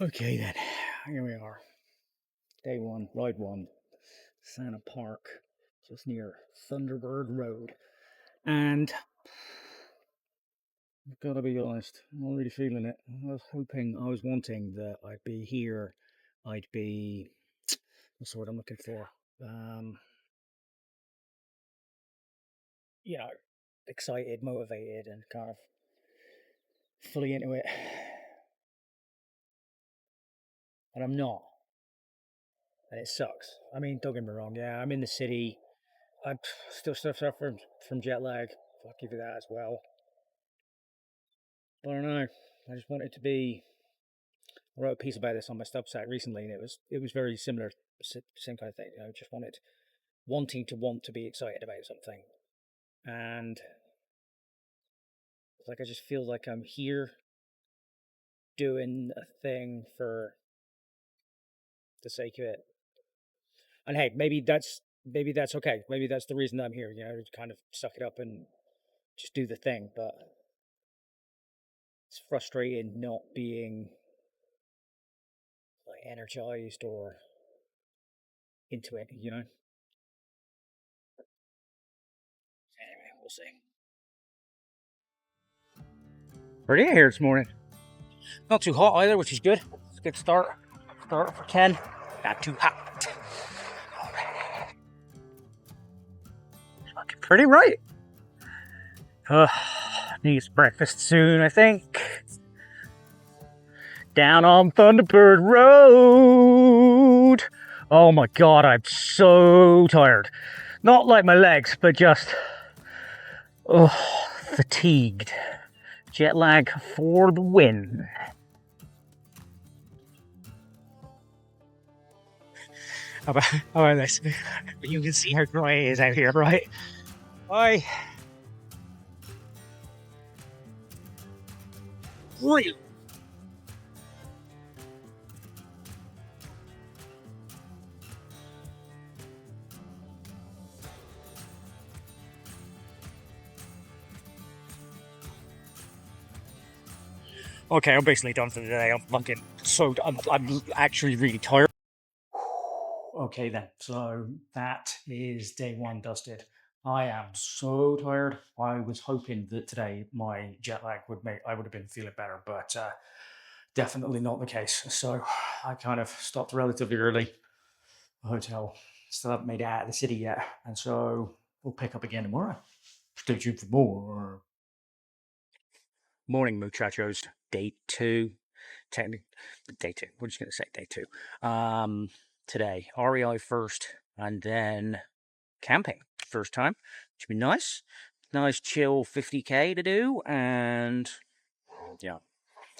Okay then, here we are. Day one, ride one, Santa Park, just near Thunderbird Road. And I've got to be honest, I'm not really feeling it. I was wanting that I'd be here, I'd be, what's the word I'm looking for? Um, you know, excited, motivated, and kind of fully into it. And I'm not, and it sucks. I mean, don't get me wrong, yeah, I'm in the city. I'm still suffering from jet lag. Fuck you for that as well. I don't know. I just want it to be. I wrote a piece about this on my Substack recently, and it was very similar, same kind of thing. Just wanting to be excited about something, and it's like I just feel like I'm here doing a thing for the sake of it. And hey, maybe that's okay. Maybe that's the reason I'm here. To kind of suck it up and just do the thing. But it's frustrating not being like energized or into it. Anyway, we'll see. Pretty here this morning. Not too hot either, which is good. It's a good start. Start for Ken. Not too hot. Looking pretty right. Needs breakfast soon, I think. Down on Thunderbird Road. Oh my god, I'm so tired. Not like my legs, but just fatigued. Jet lag for the win. How about this? You can see how dry it is out here, right? Really? Okay, I'm basically done for the day. I'm actually really tired. Okay then, so that is day one dusted. I am so tired. I was hoping that today my jet lag I would have been feeling better, but definitely not the case. So I kind of stopped relatively early. The hotel still haven't made it out of the city yet, and so we'll pick up again tomorrow. Stay tuned for more. Morning, muchachos. Day two. Technically, day two. We're just going to say day two. Today, REI first, and then camping first time. Should be nice. Nice chill 50k to do, and yeah,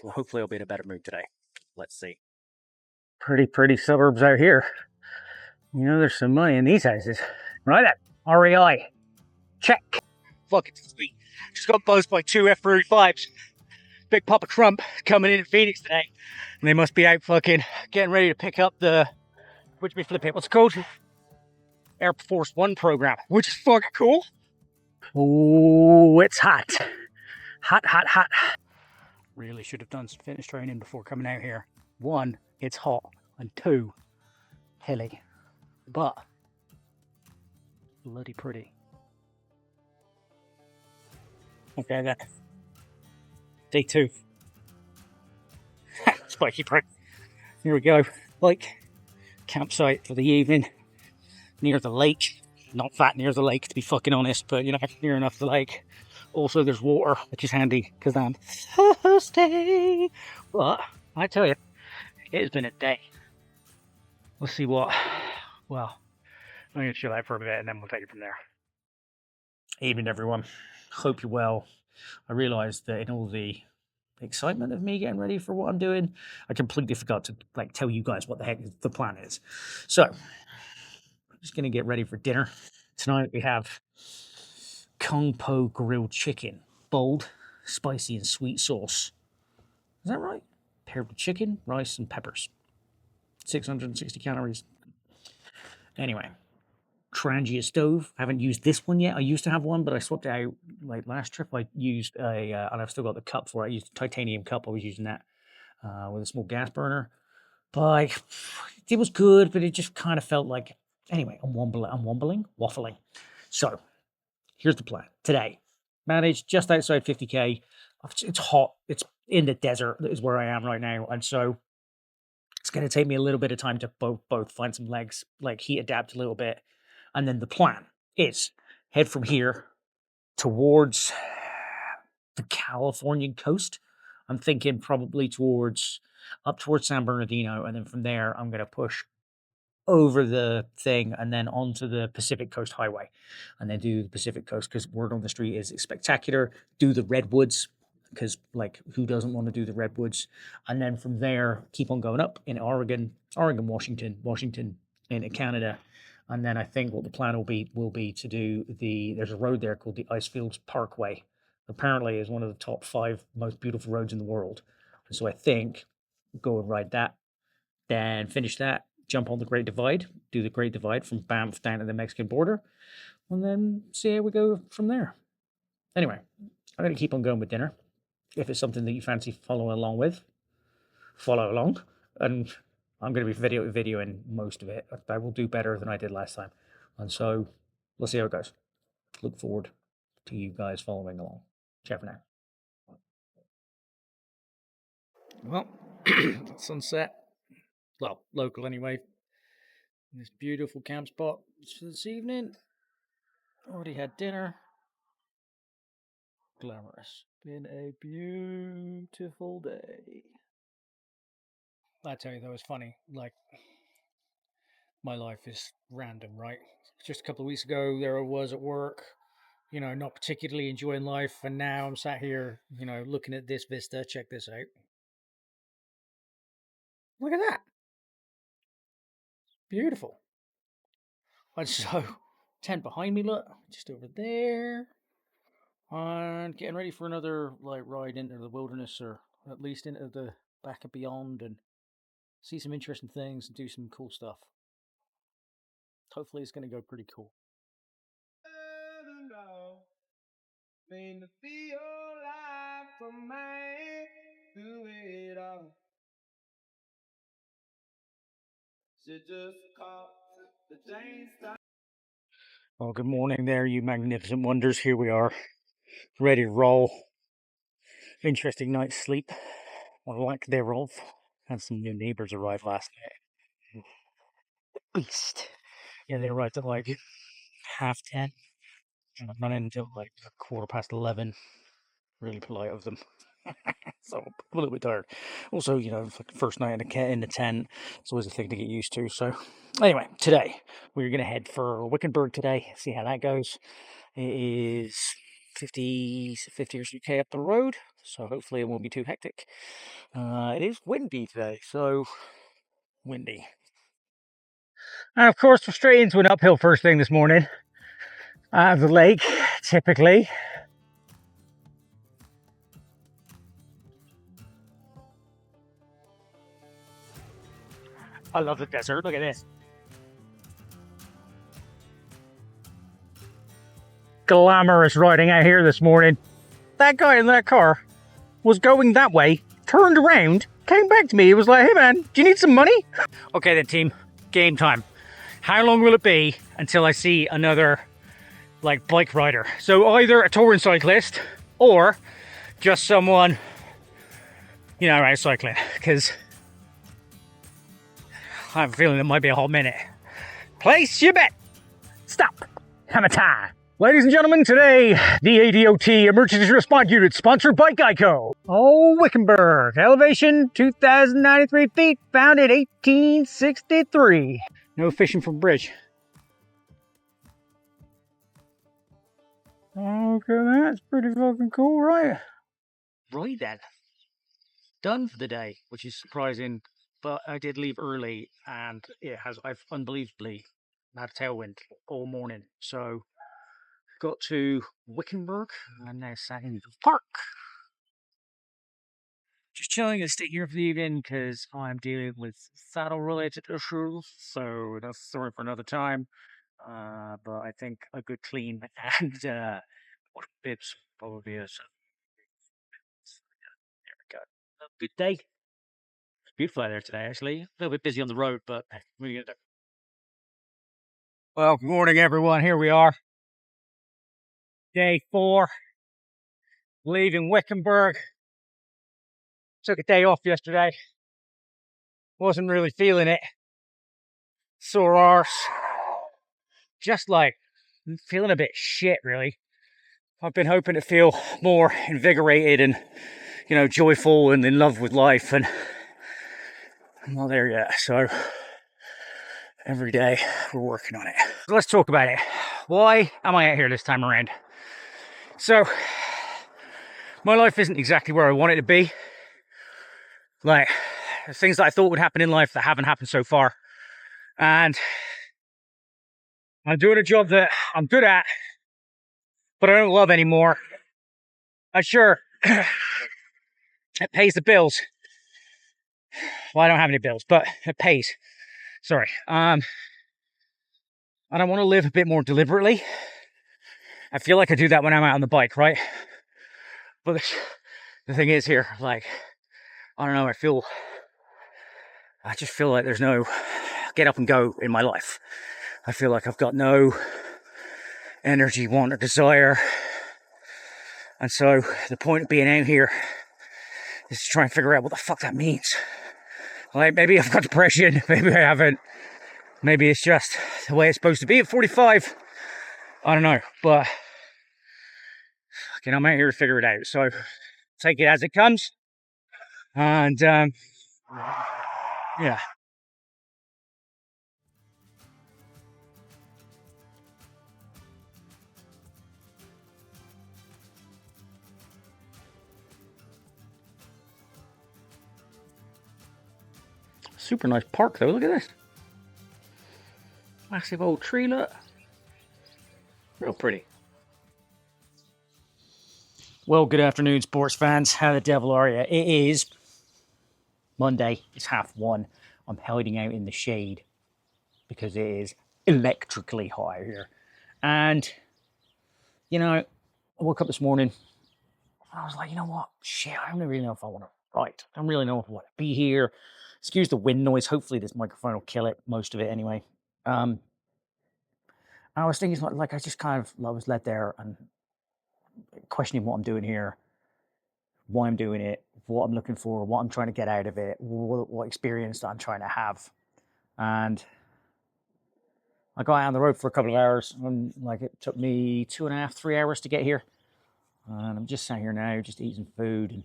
hopefully I'll be in a better mood today. Let's see. Pretty suburbs out here. There's some money in these houses. Right then, REI. Check. Fuck, it's sweet. Just got buzzed by two F-35s. Big Papa Trump coming in Phoenix today. And they must be out fucking getting ready to pick up the, what's it called? Air Force One program, which is fucking cool. Oh, it's hot. Hot. Really should have done some fitness training before coming out here. One, it's hot. And two, hilly. But bloody pretty. Okay then. Day two. Spiky prick. Here we go. Campsite for the evening. Near the lake. Not that near the lake, to be fucking honest, but near enough the lake. Also, there's water, which is handy because I'm thirsty. But I tell you, it has been a day. Let's see what. Well, I'm gonna chill out for a bit and then we'll take it from there. Evening, everyone. Hope you're well. I realised that in all the excitement of me getting ready for what I'm doing, I completely forgot to tell you guys what the heck the plan is. So, I'm just gonna get ready for dinner. Tonight we have Kung Po grilled chicken, bold, spicy, and sweet sauce. Is that right? Paired with chicken, rice, and peppers. 660 calories. Anyway, Trangia stove. I haven't used this one yet. I used to have one, but I swapped it out last trip. I used and I've still got the cup for it. I used a titanium cup. I was using that. with a small gas burner. But like, it was good, but it just kind of felt like, anyway, I'm waffling. So here's the plan today. Managed just outside 50k. It's hot. It's in the desert is where I am right now, and so it's going to take me a little bit of time to both find some legs, like heat adapt a little bit, and then the plan is head from here towards the Californian coast. I'm thinking probably up towards San Bernardino, and then from there I'm going to push over the thing and then onto the Pacific Coast Highway, and then do the Pacific Coast because word on the street is it's spectacular. Do the redwoods because like who doesn't want to do the redwoods? And then from there keep on going up in Oregon, Washington into Canada. And then I think what the plan will be to do there's a road there called the Icefields Parkway. Apparently is one of the top 5 most beautiful roads in the world. So I think go and ride that, then finish that, jump on the Great Divide, do the Great Divide from Banff down to the Mexican border, and then see how we go from there. Anyway, I'm going to keep on going with dinner. If it's something that you fancy following along with, follow along. And I'm going to be videoing most of it. I will do better than I did last time. And so let's see how it goes. Look forward to you guys following along. Ciao for now. Well, sunset. Well, local anyway. This beautiful camp spot for this evening. Already had dinner. Glamorous. Been a beautiful day. I tell you, that was funny. Like, my life is random, right? Just a couple of weeks ago, there I was at work, not particularly enjoying life, and now I'm sat here, looking at this vista. Check this out. Look at that. Beautiful. And so, tent behind me, look, just over there. And getting ready for another like ride into the wilderness, or at least into the back and beyond, and see some interesting things and do some cool stuff. Hopefully, it's going to go pretty cool. Well, good morning there, you magnificent wonders. Here we are, ready to roll. Interesting night's sleep, or lack thereof. Had some new neighbors arrive last night. Beast. Yeah, they arrived at like 10:30. And I'm running until like 11:15. Really polite of them. So I'm a little bit tired. Also, it's like the first night in the tent. It's always a thing to get used to. So anyway, today we're gonna head for Wickenburg today. See how that goes. It is 50 or so K up the road, so hopefully it won't be too hectic. It is windy today, so windy. And of course, we're straight into an uphill first thing this morning. Out of the lake, typically. I love the desert. Look at this. Glamorous riding out here this morning. That guy in that car was going that way, turned around, came back to me. He was like, hey man, do you need some money? Okay then, team, game time. How long will it be until I see another like bike rider? So either a touring cyclist or just someone, out cycling, because I have a feeling it might be a hot minute. Place your bet. Stop. Hammer time. Ladies and gentlemen, today, the ADOT Emergency Response Unit, sponsored by Geico. Oh, Wickenburg, elevation 2,093 feet, founded 1863. No fishing from bridge. Okay, that's pretty fucking cool, right? Right then. Done for the day, which is surprising, but I did leave early, and I've unbelievably had a tailwind all morning, so got to Wickenburg and now sat in the park. Just chilling and stay here for the evening because I'm dealing with saddle related issues, so that's a story for another time. But I think a good clean and bibs probably is. There we go. Good day. Beautiful out there today, actually. A little bit busy on the road, but what are you gonna do? Well, good morning, everyone. Here we are. Day 4. Leaving Wickenburg. Took a day off yesterday. Wasn't really feeling it. Sore arse. Just like feeling a bit shit, really. I've been hoping to feel more invigorated and, joyful and in love with life, and I'm not there yet. So every day we're working on it. So let's talk about it. Why am I out here this time around? So my life isn't exactly where I want it to be. Like, things that I thought would happen in life that haven't happened so far. And I'm doing a job that I'm good at, but I don't love anymore. Sure, it pays the bills. Well, I don't have any bills, but it pays. Sorry. And I want to live a bit more deliberately. I feel like I do that when I'm out on the bike, right? But the thing is here, like, I don't know, I just feel like there's no get up and go in my life. I feel like I've got no energy, want, or desire. And so the point of being out here is to try and figure out what the fuck that means. Like, maybe I've got depression, maybe I haven't. Maybe it's just the way it's supposed to be at 45. I don't know, but I'm out here to figure it out. So take it as it comes. And yeah. Super nice park though, look at this. Massive old tree, look. Real pretty. Well, good afternoon, sports fans. How the devil are you? It is Monday. It's 1:30. I'm hiding out in the shade because it is electrically hot here. And, I woke up this morning and I was like, you know what? Shit, I don't really know if I want to write. I don't really know if I want to be here. Excuse the wind noise. Hopefully this microphone will kill it, most of it anyway. I was thinking, like I just kind of I was led there and questioning what I'm doing here, why I'm doing it, what I'm looking for, what I'm trying to get out of it, what experience that I'm trying to have. And I got out on the road for a couple of hours, and like it took me 2.5, 3 hours to get here. And I'm just sat here now, just eating food. And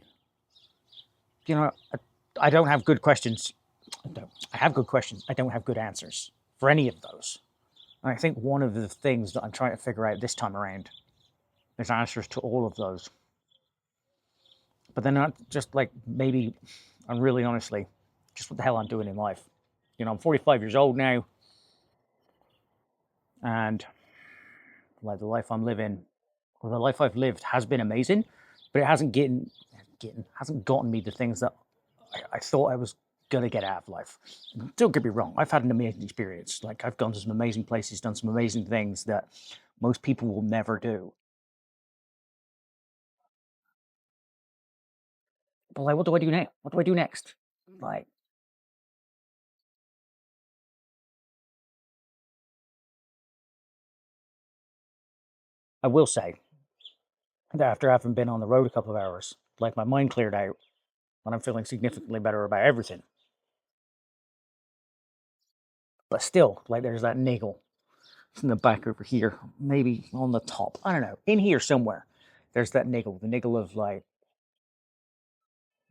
I don't have good questions. I have good questions. I don't have good answers for any of those. And I think one of the things that I'm trying to figure out this time around is answers to all of those. But then not just like maybe, and really honestly, just what the hell I'm doing in life. I'm 45 years old now, and like the life I'm living, or the life I've lived has been amazing, but it hasn't gotten me the things that I thought I was gonna get out of life. Don't get me wrong, I've had an amazing experience. Like, I've gone to some amazing places, done some amazing things that most people will never do. But like, what do I do now? What do I do next? Like, I will say that after having been on the road a couple of hours, like, my mind cleared out and I'm feeling significantly better about everything. But still, like, there's that niggle in the back over here, maybe on the top. I don't know, in here somewhere. There's that niggle, the niggle of like,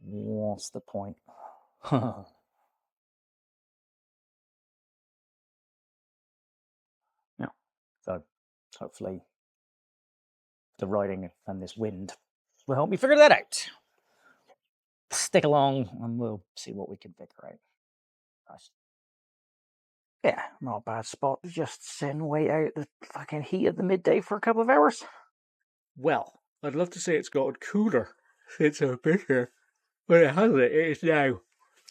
what's the point? Yeah. So hopefully the writing and this wind will help me figure that out. Stick along and we'll see what we can figure out. Nice. Yeah, not a bad spot to just sit and wait out the fucking heat of the midday for a couple of hours. Well, I'd love to say it's gotten cooler since I've been here, but it hasn't. It is now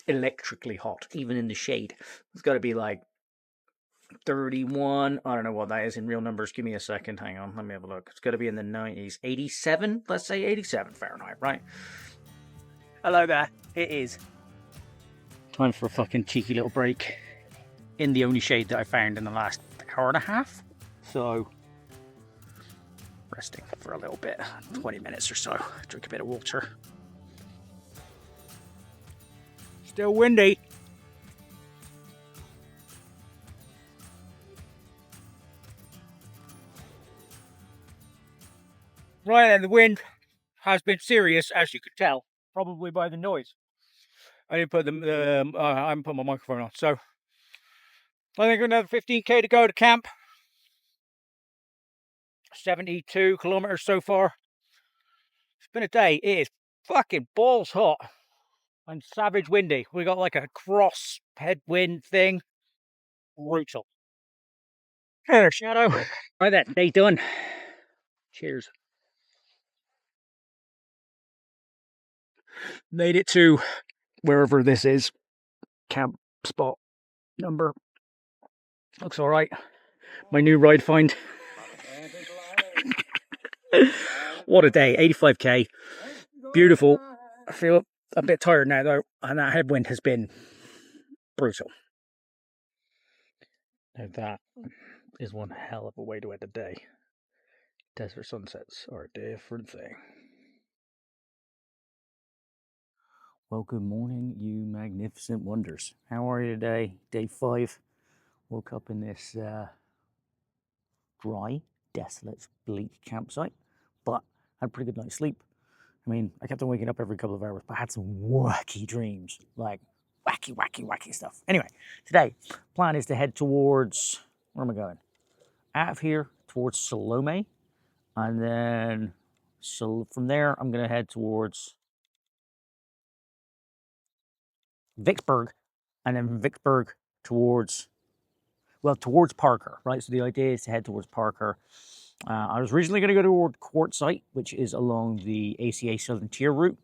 electrically hot, even in the shade. It's got to be like 31. I don't know what that is in real numbers. Give me a second. Hang on. Let me have a look. It's got to be in the 90s. 87? Let's say 87 Fahrenheit, right? Hello there. It is Time for a fucking cheeky little break in the only shade that I found in the last hour and a half. So, resting for a little bit, 20 minutes or so. Drink a bit of water. Still windy. Right, and the wind has been serious, as you could tell, probably by the noise. I didn't put I haven't put my microphone on, so I think another 15k to go to camp. 72 kilometers so far. It's been a day. It is fucking balls hot and savage windy. We got like a cross headwind thing. Brutal. Hey there, Shadow. Right, that day done. Cheers. Made it to wherever this is. Camp spot number. Looks all right. My new ride find. What a day. 85k. Beautiful. I feel a bit tired now though, and that headwind has been brutal. Now that is one hell of a way to end a day. Desert sunsets are a different thing. Well, good morning, you magnificent wonders. How are you today? Day 5. Woke up in this dry, desolate, bleak campsite, but had a pretty good night's sleep. I mean, I kept on waking up every couple of hours, but I had some wacky dreams, like wacky stuff. Anyway, today, plan is to head towards, where am I going? Out of here towards Salome, and then so from there, I'm going to head towards Vicksburg, and then from Vicksburg towards Parker, right? So the idea is to head towards Parker. I was originally going to go toward Quartzsite, which is along the ACA Southern Tier route.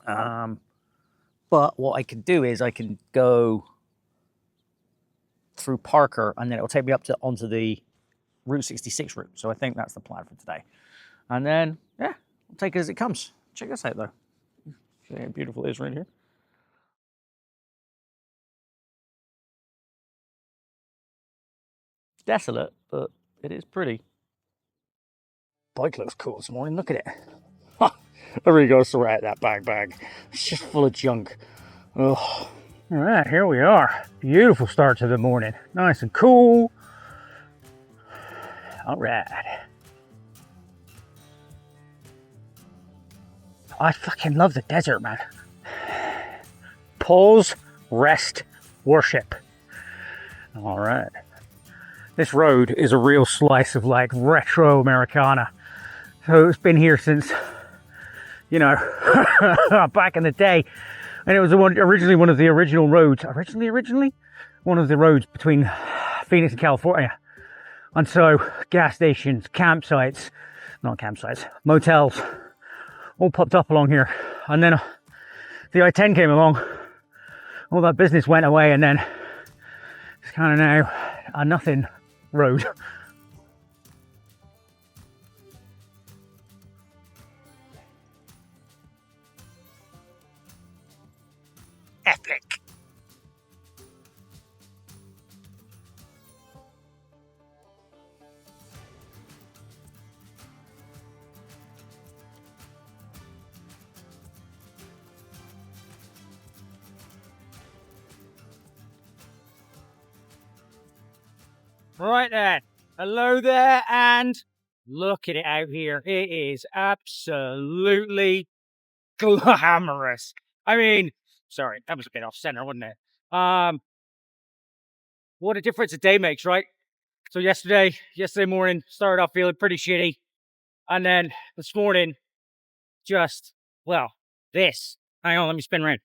But what I can do is I can go through Parker, and then it will take me onto the Route 66 route. So I think that's the plan for today. And then, yeah, we'll take it as it comes. Check this out, though. See how beautiful it is right here. Desolate, but it is pretty. Bike looks cool this morning. Look at it. I really got to sort out that bag. It's just full of junk. Oh. All right, here we are. Beautiful start to the morning. Nice and cool. All right. I fucking love the desert, man. Pause, rest, worship. All right. This road is a real slice of like retro Americana. So it's been here since, you know, back in the day. And it was originally one of the original roads. Originally? One of the roads between Phoenix and California. And so gas stations, motels, all popped up along here. And then the I-10 came along. All that business went away, and then it's kind of now a nothing road. Epic. Right then, hello there, and look at it out here. It is absolutely glamorous. I mean, sorry, that was a bit off center, wasn't it? What a difference a day makes, right? So yesterday morning, started off feeling pretty shitty. And then this morning, just, well, this. Hang on, let me spin around.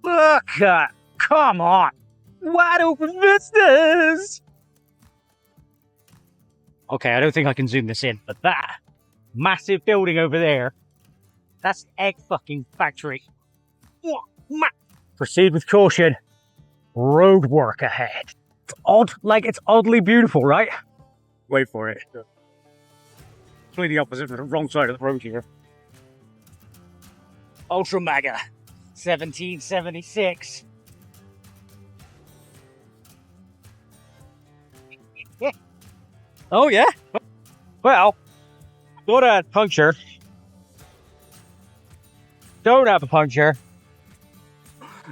Look at, come on, wide open vistas. Okay, I don't think I can zoom this in, but that massive building over there, that's the egg fucking factory. Proceed with caution. Road work ahead. It's odd, like it's oddly beautiful, right? Wait for it. completely opposite, the wrong side of the road here. Ultra Mega, 1776. Oh yeah? Well, don't have a puncture. Don't have a puncture.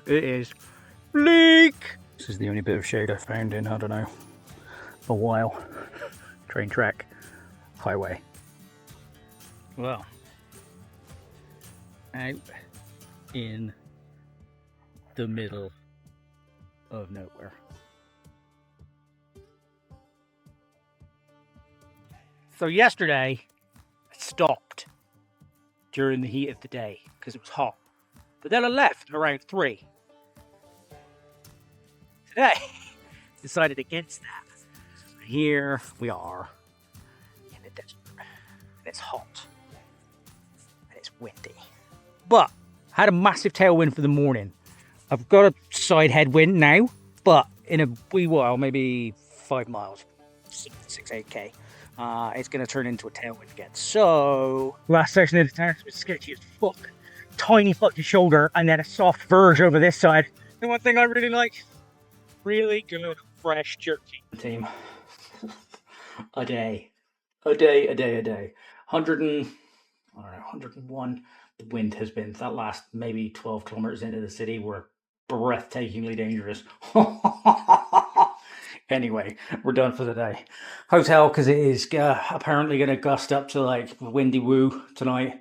It is bleak. This is the only bit of shade I found in, I don't know, a while. Train track, highway. Well, out in the middle of nowhere. So yesterday, I stopped during the heat of the day because it was hot. But then I left around 3. Today, decided against that. Here we are in the desert. And it's hot. And it's windy. But I had a massive tailwind for the morning. I've got a side headwind now, but in a wee while, maybe 5 miles, 8K, it's going to turn into a tailwind again. So, last section of the tire was sketchy as fuck. Tiny fucking shoulder, and then a soft verge over this side. The one thing I really like, really good fresh jerky. Team, a day. 100 and, I don't know, 101. The wind has been, that last maybe 12 kilometers into the city were breathtakingly dangerous. Anyway, we're done for the day. Hotel, because it is apparently going to gust up to like windy woo tonight.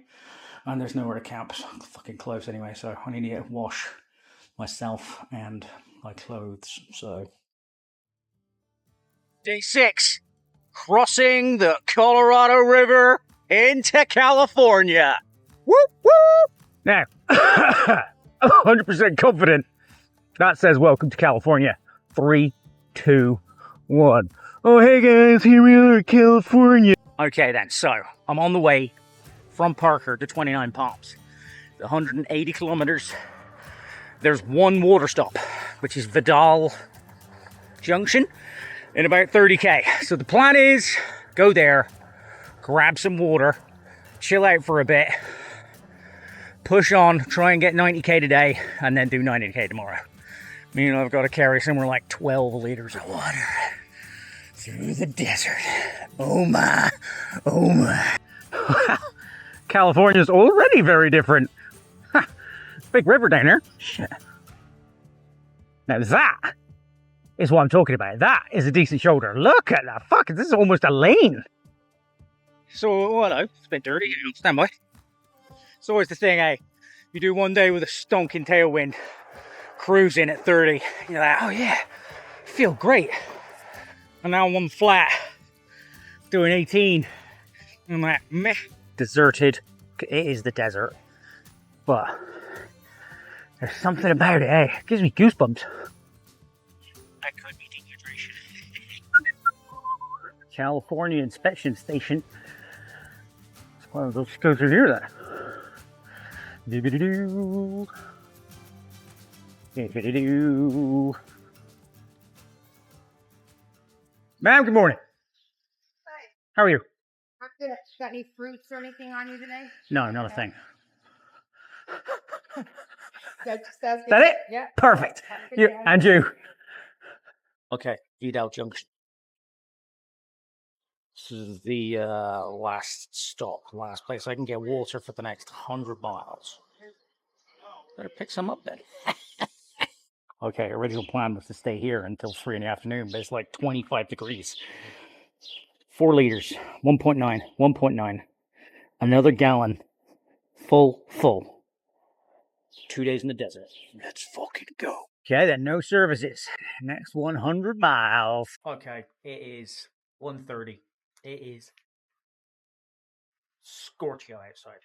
And there's nowhere to camp. It's fucking close anyway, so I need to wash myself and my clothes, so. Day 6. Crossing the Colorado River into California. Whoop, whoop! Now, 100% confident. That says welcome to California. 3, 2, 1. Oh, hey guys, here we are in California. Okay then, so I'm on the way from Parker to 29 Palms. 180 kilometers. There's one water stop, which is Vidal Junction, in about 30k. So the plan is go there, grab some water, chill out for a bit, push on, try and get 90k today, and then do 90k tomorrow. Meaning I've got to carry somewhere like 12 liters of water through the desert. Oh my, oh my. California's already very different. Ha, big river down there. Shit. Now that is what I'm talking about. That is a decent shoulder. Look at that. Fuck, this is almost a lane. So, well, no, it's been dirty. Stand by. It's always the thing, eh? You do one day with a stonking tailwind, cruising at 30. You're like, oh yeah, feel great. And now I'm flat, doing 18. I'm like, meh. Deserted. It is the desert. But there's something about it, eh? It gives me goosebumps. That could be dehydration. California Inspection Station. It's one of those go through here then. Doo-doo-doo. Doo-doo-doo. Ma'am, good morning. Hi. How are you? I'm good. Got any fruits or anything on you today? No, not a thing. That it? Yeah. Perfect. You, day. and you. Okay, Vidal Junction. This is the last stop, last place I can get water for the next 100 miles. Better pick some up then. Okay, original plan was to stay here until 3 in the afternoon, but it's like 25 degrees. 4 liters, 1.9, 1.9. Another gallon. Full. 2 days in the desert. Let's fucking go. Okay, then no services. Next 100 miles. Okay, it is 1:30. It is scorching outside.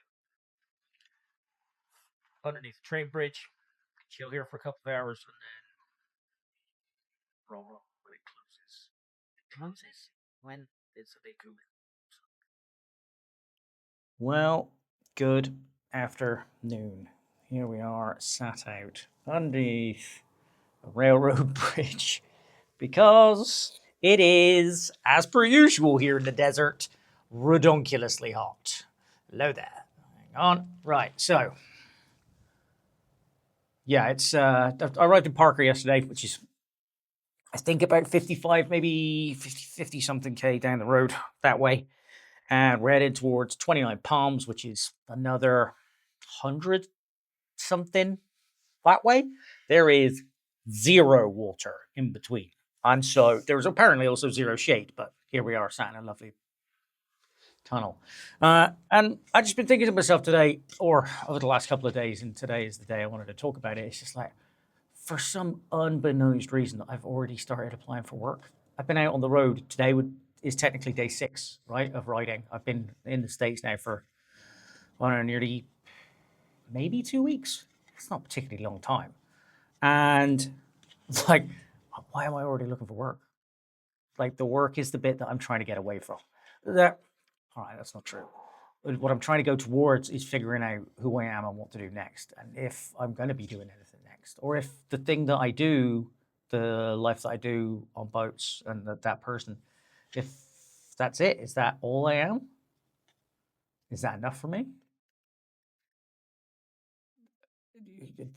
Underneath the train bridge. Chill here for a couple of hours and then roll when it closes. It closes when it's a big cool. Well, good afternoon. Here we are, sat out underneath a railroad bridge because it is, as per usual here in the desert, redonkulously hot. Hello there. Hang on. Right, so yeah, it's I arrived in Parker yesterday, which is I think about 55, maybe 50 something K down the road that way. And we're headed towards 29 Palms, which is another 100 something that way. There is zero water in between. And so there's apparently also zero shade, but here we are sat in a lovely tunnel. And I've just been thinking to myself today, or over the last couple of days, and today is the day I wanted to talk about it. It's just like, for some unbeknownst reason, I've already started applying for work. I've been out on the road. Today is technically day 6, right, of riding. I've been in the States now for, I don't know, nearly maybe 2 weeks. It's not a particularly long time. And it's like, why am I already looking for work? Like, the work is the bit that I'm trying to get away from. That, all right, that's not true. What I'm trying to go towards is figuring out who I am and what to do next, and if I'm going to be doing anything next, or if the thing that I do, the life that I do on boats, and that person, if that's it, is that all I am? Is that enough for me?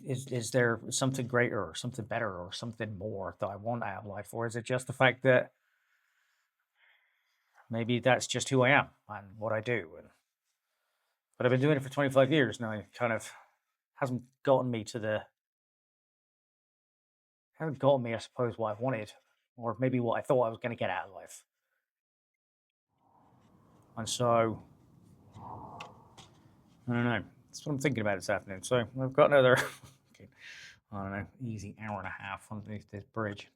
Is there something greater or something better or something more that I want out of life, or is it just the fact that maybe that's just who I am and what I do? But I've been doing it for 25 years now. It kind of hasn't gotten me to the hasn't gotten me, I suppose, what I wanted, or maybe what I thought I was going to get out of life. And so, I don't know. That's what I'm thinking about this afternoon. So I've got another, I don't know, easy hour and a half underneath this bridge,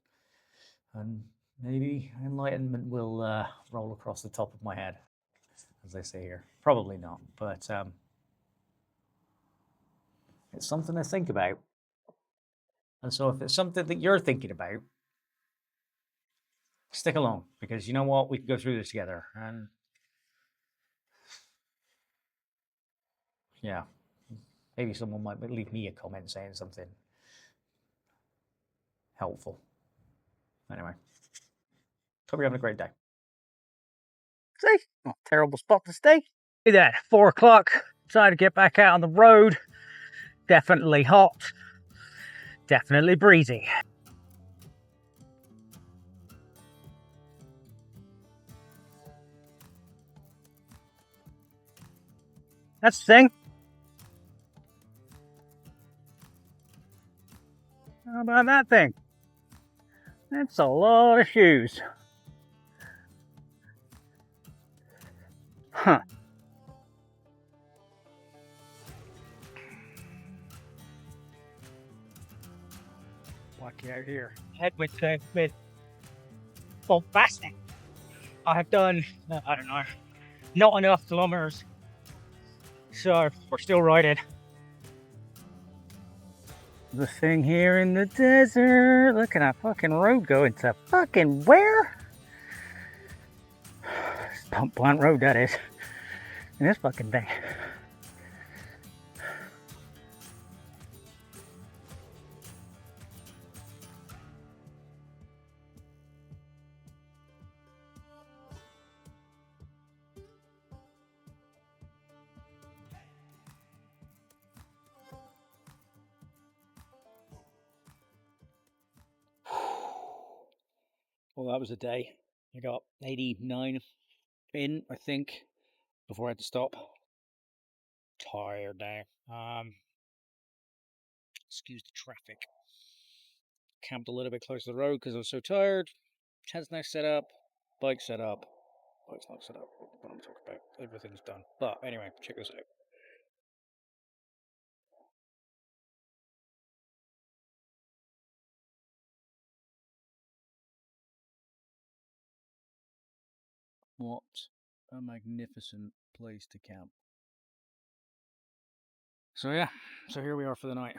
and maybe enlightenment will roll across the top of my head, as they say here. Probably not, but it's something to think about. And so, if it's something that you're thinking about, stick along, because you know what, we can go through this together. And yeah, maybe someone might leave me a comment saying something helpful. Anyway, hope you're having a great day. See, not a terrible spot to stay. See that, 4 o'clock. Decided to get back out on the road. Definitely hot. Definitely breezy. That's the thing. How about that thing? That's a lot of shoes. Huh. Lucky out here. Headwind today has been bombastic. I have done, I don't know, not enough kilometers. So we're still riding. The thing here in the desert. Look at that fucking road going to fucking where? Pump Plant Road, that is. And this fucking thing. Well, that was a day. I got 89 in, I think, before I had to stop. Tired now. Excuse the traffic. Camped a little bit closer to the road because I was so tired. Tent's now set up. Bike set up. Bike's not set up. What I'm talking about. Everything's done. But anyway, check this out. What a magnificent place to camp. So yeah, so here we are for the night.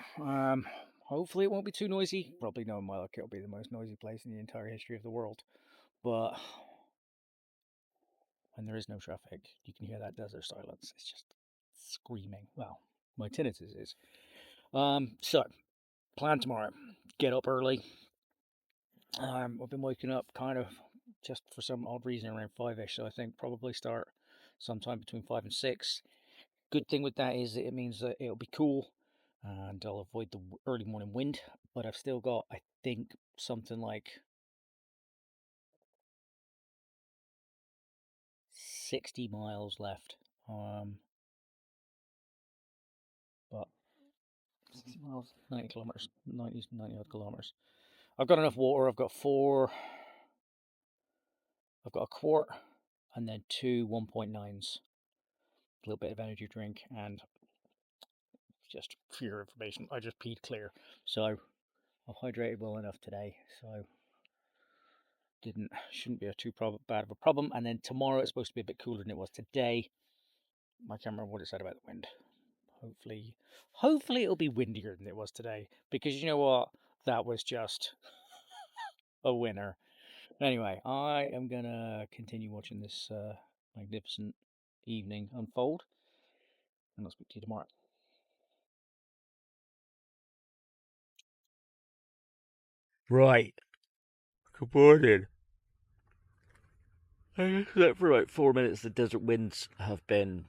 Hopefully it won't be too noisy. Probably knowing my luck, it'll be the most noisy place in the entire history of the world. But when there is no traffic, you can hear that desert silence. It's just screaming. Well, my tinnitus is. So plan tomorrow. Get up early. I've been waking up kind of just for some odd reason around 5ish, so I think probably start sometime between 5 and 6. Good thing with that is that it means that it'll be cool and I'll avoid the early morning wind. But I've still got, I think, something like 60 miles left. But 60 miles, 90 kilometers, 90 odd kilometers. I've got enough water. I've got a quart and then 2 1.9s. A little bit of energy drink, and just for your information, I just peed clear. So I've hydrated well enough today. So shouldn't be too bad of a problem. And then tomorrow it's supposed to be a bit cooler than it was today. I can't remember what it said about the wind. Hopefully it'll be windier than it was today, because you know what? That was just a winner. Anyway, I am gonna continue watching this magnificent evening unfold, and I'll speak to you tomorrow. Right. Good morning. I slept for about 4 minutes. The desert winds have been.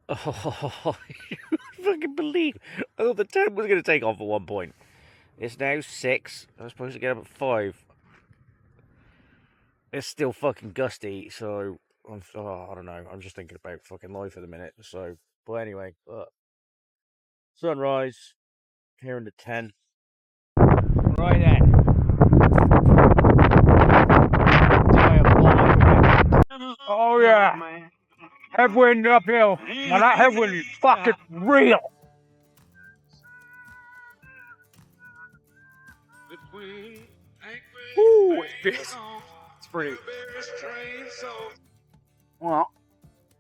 Oh, you fucking believe? Oh, the tent was going to take off at one point. It's now 6. I was supposed to get up at 5. It's still fucking gusty, so I don't know. I'm just thinking about fucking life at the minute. So, but anyway, sunrise here in the tent. Right then. Oh yeah, headwind uphill. Now that headwind is fucking real. Ooh, it's pretty. Well,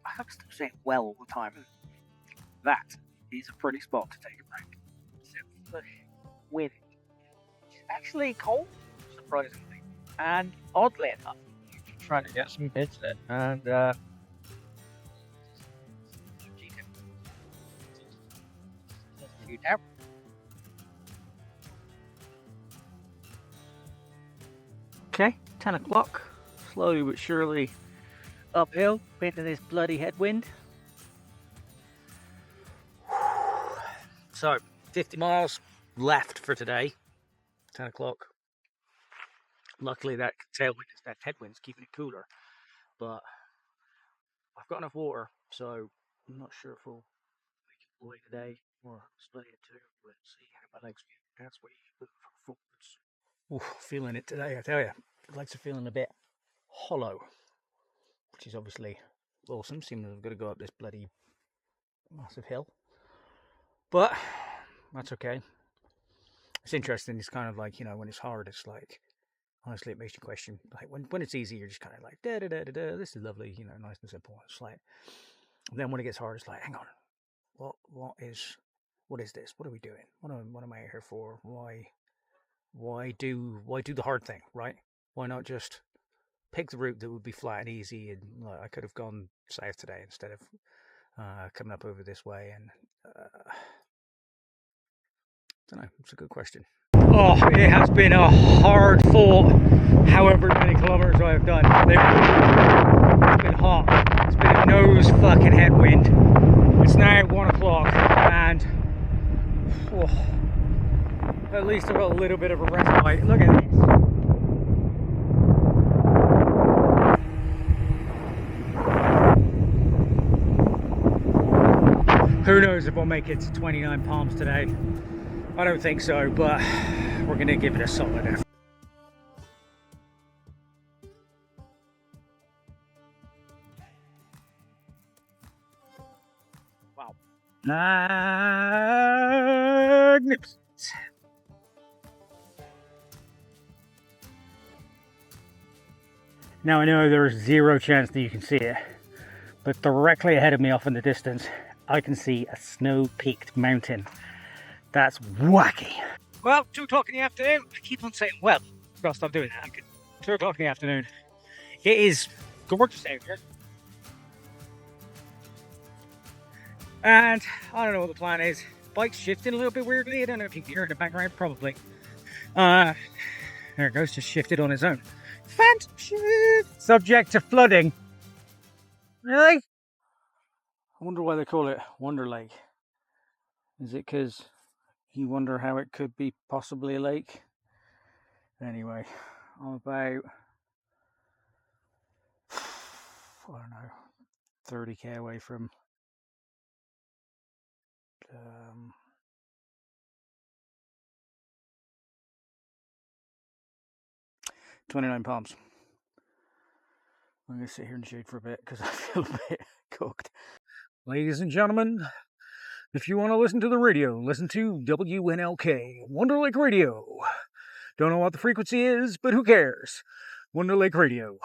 I have to stop saying well all the time. That is a pretty spot to take a break. Except for the wind. It's actually cold, surprisingly. And oddly enough, I'm trying to get some bits in. And, okay, 10 o'clock. Slowly but surely uphill into this bloody headwind. So, 50 miles left for today. 10 o'clock. Luckily that headwind's keeping it cooler. But I've got enough water, so I'm not sure if we'll make it all the way today or split it too. Let's see how my legs feel. That's what you look forwards. Ooh, feeling it today, I tell you. The legs are feeling a bit hollow, which is obviously awesome. Seems I'm going to go up this bloody massive hill. But that's okay. It's interesting. It's kind of like, you know, when it's hard, it's like, honestly, it makes you question. Like when it's easy, you're just kind of like, da da da da da. This is lovely, you know, nice and simple. It's like, and then when it gets hard, it's like, hang on, what is this? What are we doing? What am I here for? Why do the hard thing, right? Why not just pick the route that would be flat and easy? And like, I could have gone south today instead of coming up over this way. And I don't know. It's a good question. Oh, it has been a hard fought however many kilometers I have done. It's been hot. It's been a nose fucking headwind. It's now 1 o'clock and at least I've got a little bit of a respite. Look at this. Who knows if I'll make it to 29 Palms today. I don't think so, but we're going to give it a solid effort. Wow. Magnificent. Now I know there's zero chance that you can see it, but directly ahead of me off in the distance, I can see a snow-peaked mountain. That's wacky. Well, 2 o'clock in the afternoon. I keep on saying, well, I've got to stop doing that. 2 o'clock in the afternoon. It is gorgeous out here. And I don't know what the plan is. Bike's shifting a little bit weirdly. I don't know if you can hear it in the background. Probably. There it goes. Just shifted on its own. Subject to flooding. Really? I wonder why they call it Wonder Lake. Is it because you wonder how it could be possibly a lake? Anyway, I'm about, I don't know, 30k away from 29 Palms. I'm going to sit here in the shade for a bit because I feel a bit cooked. Ladies and gentlemen, if you want to listen to the radio, listen to WNLK, Wonder Lake Radio. Don't know what the frequency is, but who cares? Wonder Lake Radio.